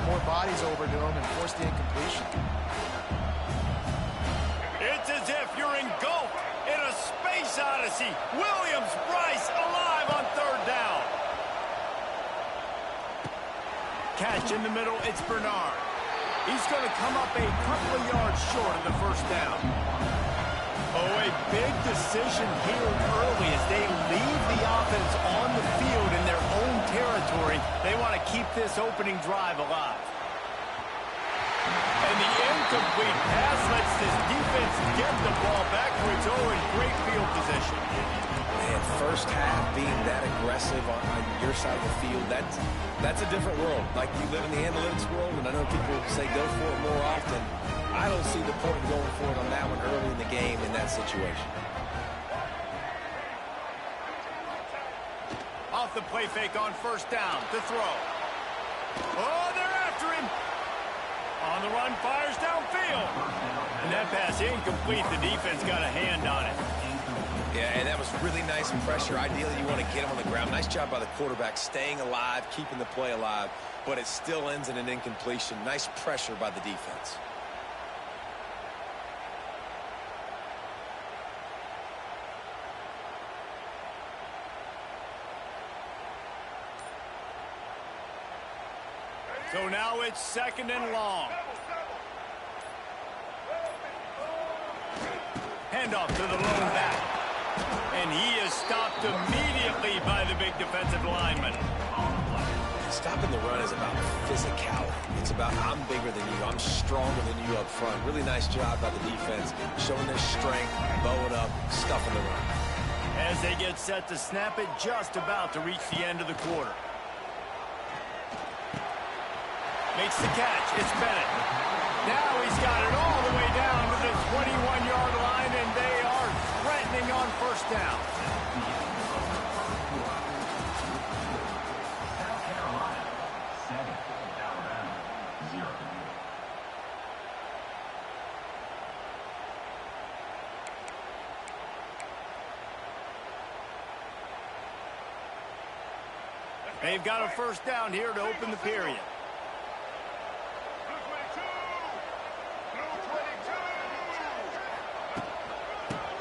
more bodies over to him and force the incompletion. It's as if you're engulfed in a space odyssey. Williams-Brice alive on third down. Catch in the middle, it's Bernard. He's going to come up a couple of yards short of the first down. Oh, a big decision here early as they leave the offense on the field in their own territory. They want to keep this opening drive alive. And the incomplete pass lets this defense get the ball back for its own great field position. Man, first half being that aggressive on your side of the field, that's a different world. Like, you live in the analytics world, and I know people say go for it more often. I don't see the point in going for it on that one early in the game in that situation. Off the play fake on first down to throw. Oh, they're after him. On the run, fires downfield. And that pass incomplete. The defense got a hand on it. Yeah, and that was really nice pressure. Ideally, you want to get him on the ground. Nice job by the quarterback staying alive, keeping the play alive, but it still ends in an incompletion. Nice pressure by the defense. So now it's second and long. Handoff to the lone back. And he is stopped immediately by the big defensive lineman. Stopping the run is about physicality. It's about I'm bigger than you. I'm stronger than you up front. Really nice job by the defense, showing their strength, bowing up, stuffing the run. As they get set to snap it, just about to reach the end of the quarter. Makes the catch. It's Bennett. Now he's got it all the way down to the 21-yard line, and they are threatening on first down. South Carolina, 7, Alabama, 0. They've got a first down here to open the period.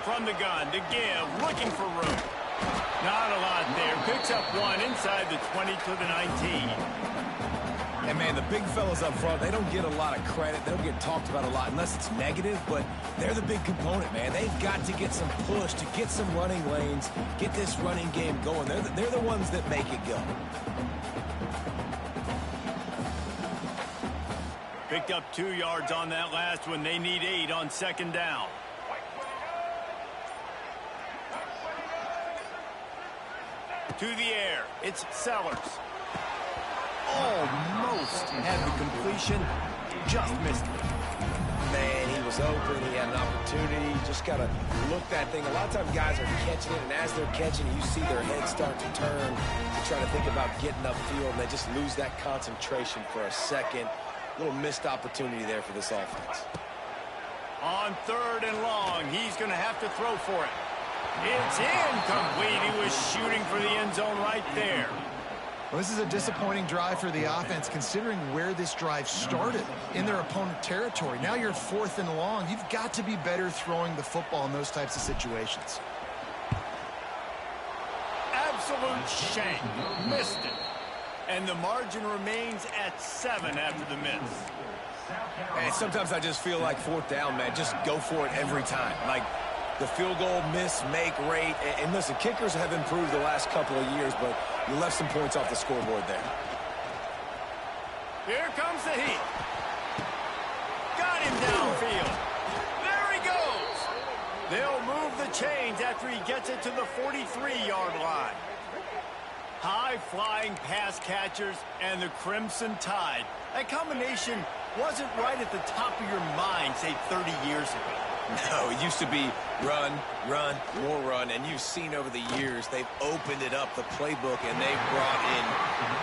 From the gun to give, looking for room. Not a lot there. Picks up one inside the 20 to the 19. And, man, the big fellas up front, they don't get a lot of credit. They don't get talked about a lot unless it's negative, but they're the big component, man. They've got to get some push, to get some running lanes, get this running game going. They're the ones that make it go. Picked up 2 yards on that last one. They need 8 on second down. To the air, it's Sellers. Almost had the completion, just missed it. Man, he was open, he had an opportunity, just got to look that thing. A lot of times guys are catching it, and as they're catching it, you see their heads start to turn. They're trying to think about getting upfield, and they just lose that concentration for a second. Little missed opportunity there for this offense. On third and long, he's going to have to throw for it. It's incomplete. He was shooting for the end zone right there. Well, this is a disappointing drive for the offense, considering where this drive started, in their opponent territory. Now you're fourth and long. You've got to be better throwing the football in those types of situations. Absolute shame. Missed it. And the margin remains at 7 after the miss. And sometimes I just feel like fourth down, man. Just go for it every time. Like, the field goal miss, make rate. And listen, kickers have improved the last couple of years, but you left some points off the scoreboard there. Here comes the heat. Got him downfield. There he goes. They'll move the chains after he gets it to the 43-yard line. High-flying pass catchers and the Crimson Tide. That combination wasn't right at the top of your mind, say, 30 years ago. No, it used to be run, run, more run, and you've seen over the years they've opened it up, the playbook, and they've brought in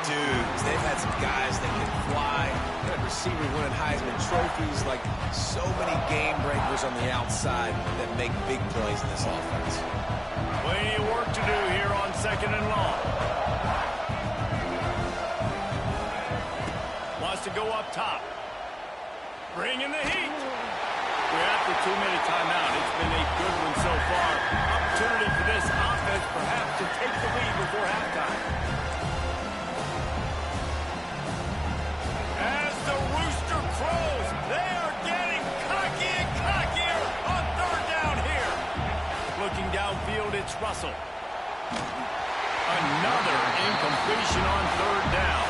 dudes. They've had some guys that can fly, had receivers winning Heisman trophies, like so many game breakers on the outside that make big plays in this offense. Plenty of work to do here on second and long. Wants wants to go up top. Bringing the heat. We're at the 2-minute timeout. It's been a good one so far. Opportunity for this offense perhaps to take the lead before halftime. As the rooster crows, they are getting cocky and cockier on third down here. Looking downfield, it's Russell. Another incompletion on third down.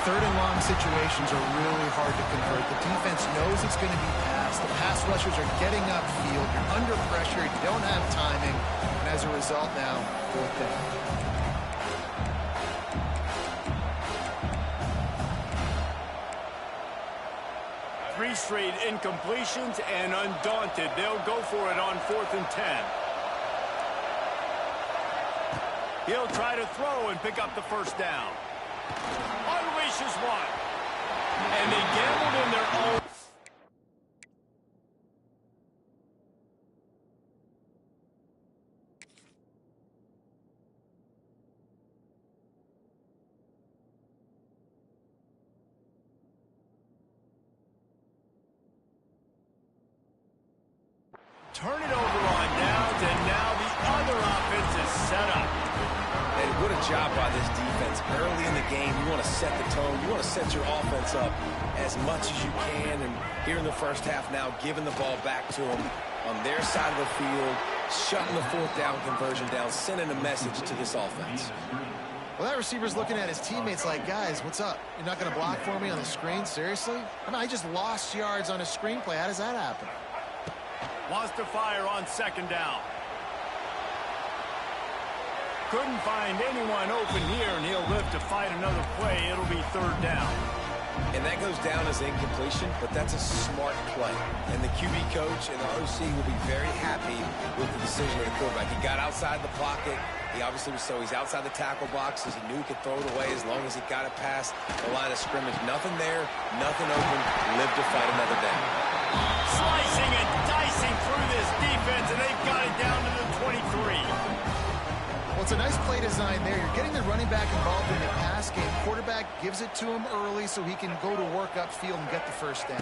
Third and long situations are really hard to convert. The defense knows it's going to be passed. The pass rushers are getting upfield. You're under pressure. You don't have timing. And as a result now, fourth down. Three straight incompletions, and undaunted, they'll go for it on 4th and 10. He'll try to throw and pick up the first down. Unleashes one. And they gambled in their own. Turn it over on downs, and now the other offense is set up. And what a job by this defense. Early in the game, you want to set the tone. You want to set your offense up as much as you can. And here in the first half now, giving the ball back to them on their side of the field, shutting the fourth down conversion down, sending a message to this offense. Well, that receiver's looking at his teammates like, guys, what's up? You're not going to block for me on the screen? Seriously? I mean, I just lost yards on a screenplay. How does that happen? Wants to fire on second down. Couldn't find anyone open here, and he'll live to fight another play. It'll be third down. And that goes down as incompletion, but that's a smart play. And the QB coach and the OC will be very happy with the decision of the quarterback. He got outside the pocket. He obviously was he's outside the tackle boxes. He knew he could throw it away as long as he got it past the line of scrimmage. Nothing there, nothing open. Live to fight another down. Slicing and dicing through this defense, and they've got it down to the 23. Well, it's a nice play design there. You're getting the running back involved in the pass game. Quarterback gives it to him early so he can go to work upfield and get the first down.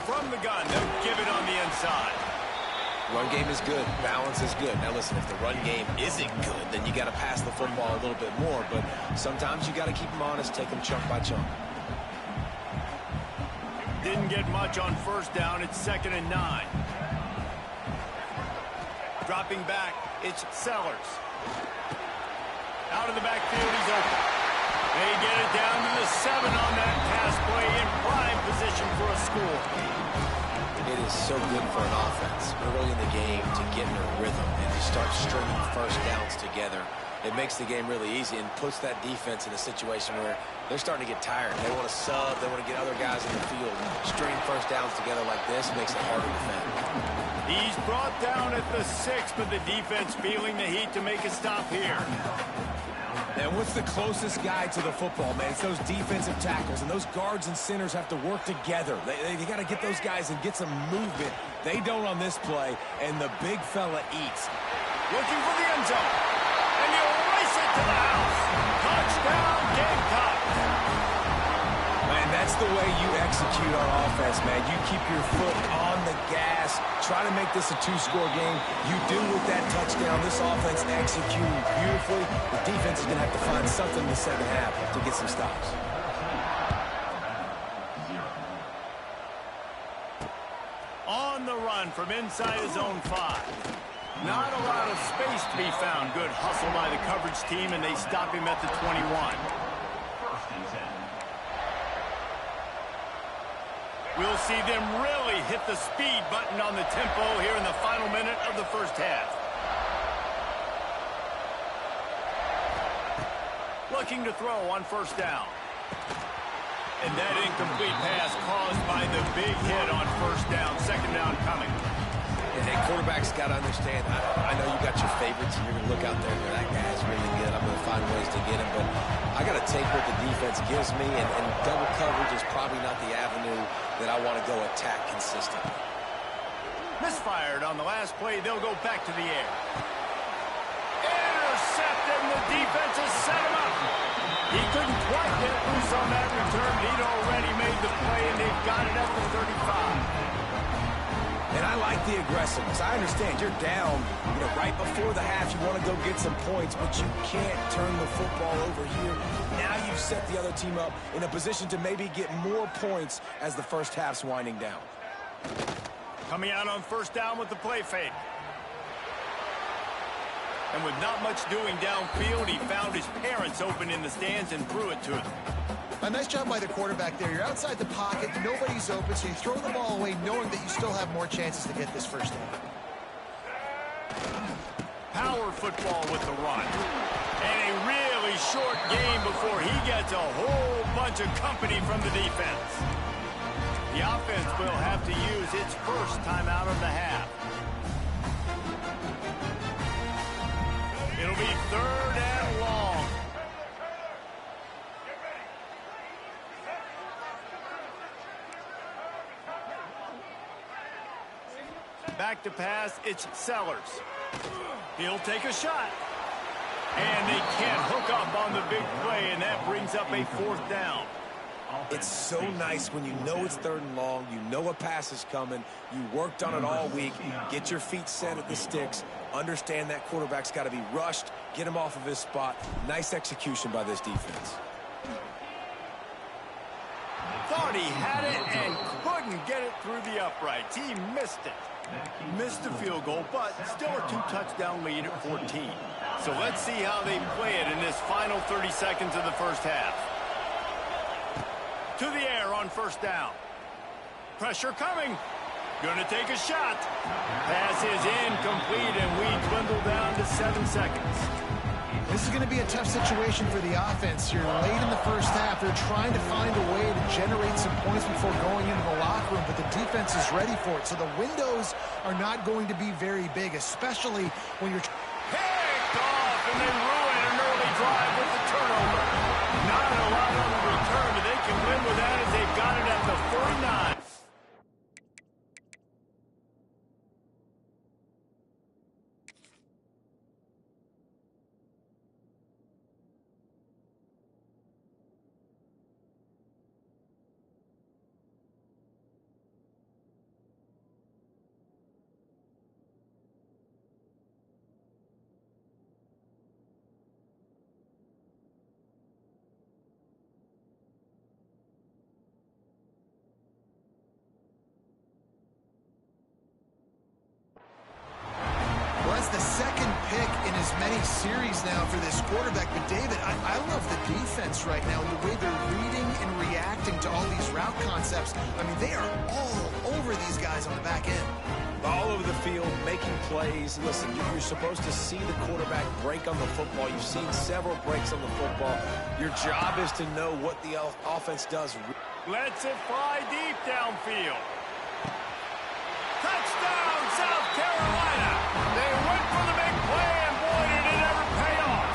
From the gun, they'll give it on the inside. Run game is good. Balance is good. Now, listen, if the run game isn't good, then you got to pass the football a little bit more. But sometimes you got to keep them honest, take them chunk by chunk. Didn't get much on first down. It's 2nd and 9. Dropping back, it's Sellers. Out of the backfield, he's open. They get it down to the 7 on that pass play in prime position for a score. It is so good for an offense early in the game to get in a rhythm and to start stringing first downs together. It makes the game really easy and puts that defense in a situation where they're starting to get tired. They want to sub. They want to get other guys in the field. Stringing first downs together like this makes it harder to defend. He's brought down at the 6, but the defense feeling the heat to make a stop here. And what's the closest guy to the football, man? It's those defensive tackles, and those guards and centers have to work together. They got to get those guys and get some movement. They don't on this play, and the big fella eats. Looking for the end zone, and he'll race it to the house. Touchdown, Gamecocks. Man, that's the way you execute on offense, man. You keep your foot on the gas. Try to make this a 2-score game. You do with that touchdown. This offense executing beautifully. The defense is going to have to find something in the second half to get some stops. On the run from inside his own 5. Not a lot of space to be found. Good hustle by the coverage team, and they stop him at the 21. We'll see them really hit the speed button on the tempo here in the final minute of the first half. Looking to throw on first down. And that incomplete pass caused by the big hit on first down. Second down coming. And quarterbacks got to understand, I know you got your favorites, and you're going to look out there and go, that guy's really good. I'm going to find ways to get him. But I got to take what the defense gives me, and double coverage is probably not the avenue that I want to go attack consistently. Misfired on the last play. They'll go back to the air. Intercepted, and the defense has set him up. He couldn't quite get loose on that return. turned. He'd already made the play, and they've got it at the 35. And I like the aggressiveness. I understand you're down, right before the half. You want to go get some points, but you can't turn the football over here. Now you've set the other team up in a position to maybe get more points as the first half's winding down. Coming out on first down with the play fake. And with not much doing downfield, he found his parents open in the stands and threw it to them. A nice job by the quarterback there. You're outside the pocket, nobody's open, so you throw the ball away knowing that you still have more chances to get this first down. Power football with the run. And a really short game before he gets a whole bunch of company from the defense. The offense will have to use its first timeout of the half. It'll be 3rd and long. Back to pass, it's Sellers. He'll take a shot. And they can't hook up on the big play, and that brings up a 4th down. It's so nice when you know it's 3rd and long, you know a pass is coming, you worked on it all week, get your feet set at the sticks, understand that quarterback's got to be rushed, get him off of his spot. Nice execution by this defense. Thought he had it and couldn't get it through the uprights. He missed it. Missed the field goal, but still a 2-touchdown lead at 14. So let's see how they play it in this final 30 seconds of the first half. To the air on first down. Pressure coming. Gonna take a shot. Pass is incomplete, and we dwindle down to 7 seconds. This is going to be a tough situation for the offense here. Late in the first half, they're trying to find a way to generate some points before going into the locker room, but the defense is ready for it. So the windows are not going to be very big, especially when you're... Picked off, and they ruin an early drive with the turnover. Not a lot on the return, but they can win with that as they've got it at the 49. The second pick in as many series now for this quarterback. But, David, I love the defense right now and the way they're reading and reacting to all these route concepts. I mean, they are all over these guys on the back end. All over the field, making plays. Listen, you're supposed to see the quarterback break on the football. You've seen several breaks on the football. Your job is to know what the offense does. Lets it fly deep downfield. Touchdown, South Carolina. They went for the big play, and boy, did it ever pay off.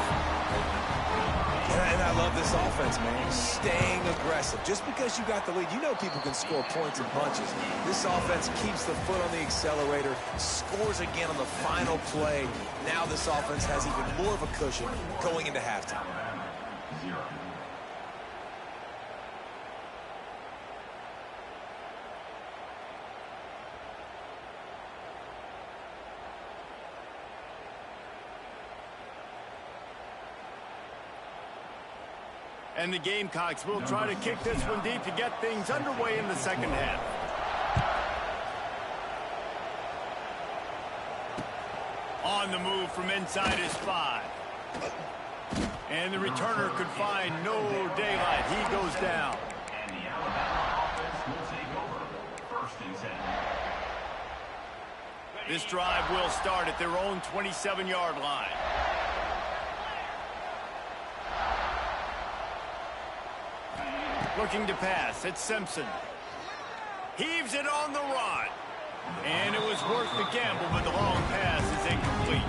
And I love this offense, man. Staying aggressive. Just because you got the lead, you know people can score points and punches. This offense keeps the foot on the accelerator, scores again on the final play. Now this offense has even more of a cushion going into halftime. 0. And the Gamecocks will try to kick this one deep to get things underway in the second half. On the move from inside his 5. And the returner could find no daylight. He goes down. And the Alabama offense will take over. 1st and 10. This drive will start at their own 27-yard line. Looking to pass, it's Simpson. Heaves it on the run. And it was worth the gamble, but the long pass is incomplete.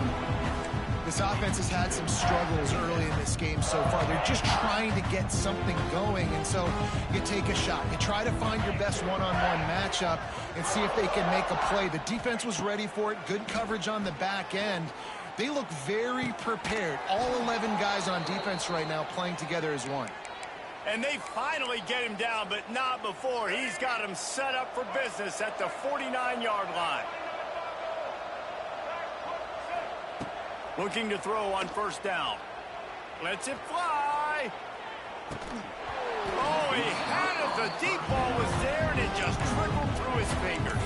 This offense has had some struggles early in this game so far. They're just trying to get something going, and so you take a shot. You try to find your best one-on-one matchup and see if they can make a play. The defense was ready for it. Good coverage on the back end. They look very prepared. All 11 guys on defense right now playing together as one. And they finally get him down, but not before. He's got him set up for business at the 49-yard line. Looking to throw on first down. Lets it fly. Oh, he had it. The deep ball was there, and it just trickled through his fingers.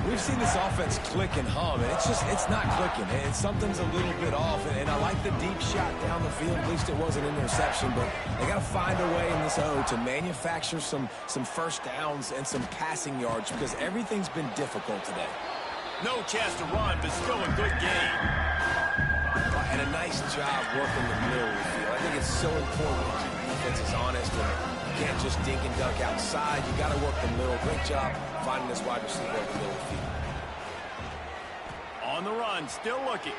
We've seen this offense click and hum, and it's not clicking. And something's a little bit off. And I like the deep shot down the field. At least it wasn't an interception, but they got to find a way in this O to manufacture some first downs and some passing yards because everything's been difficult today. No chance to run, but still a good game. And a nice job working the middle of the field. I think it's so important to keep defenses honest and you can't just dink and dunk outside. You got to work the middle. Great job finding this wide receiver over the middle of the field. On the run, still looking.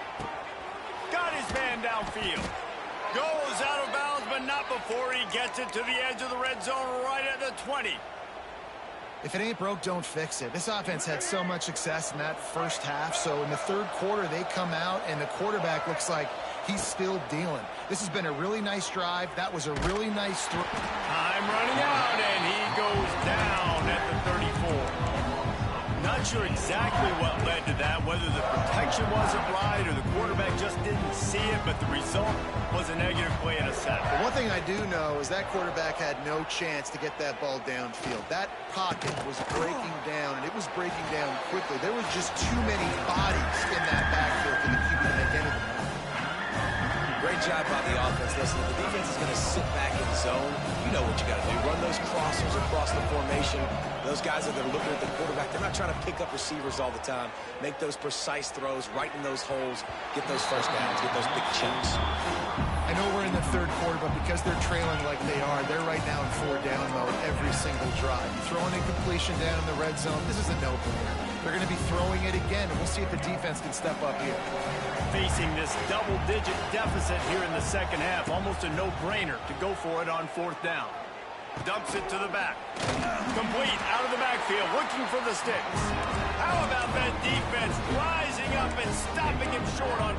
Got his man downfield. Goes out of bounds, but not before he gets it to the edge of the red zone right at the 20. If it ain't broke, don't fix it. This offense had so much success in that first half, so in the third quarter, they come out, and the quarterback looks like he's still dealing. This has been a really nice drive. That was a really nice throw. Time running out, and he goes down at the 34. Not sure exactly what led to that, whether the protection wasn't right or the quarterback just didn't see it, but the result was a negative play and a sack. But one thing I do know is that quarterback had no chance to get that ball downfield. That pocket was breaking down, and it was breaking down quickly. There was just too many bodies in that backfield for the QB to make anything. Great job by the offense. Listen, if the defense is going to sit back in zone, you know what you got to do. Run those crossers across the formation. Those guys that are looking at the quarterback, they're not trying to pick up receivers all the time. Make those precise throws, right in those holes, get those first downs, get those big chunks. I know we're in the third quarter, but because they're trailing like they are, they're right now in 4-down mode every single drive. You throw an incompletion down in the red zone, this is a no-brainer. They're going to be throwing it again, and we'll see if the defense can step up here. Facing this double-digit deficit here in the second half, almost a no-brainer to go for it on fourth down. Dumps it to the back. Complete out of the backfield, looking for the sticks. How about that defense rising up and stopping him short on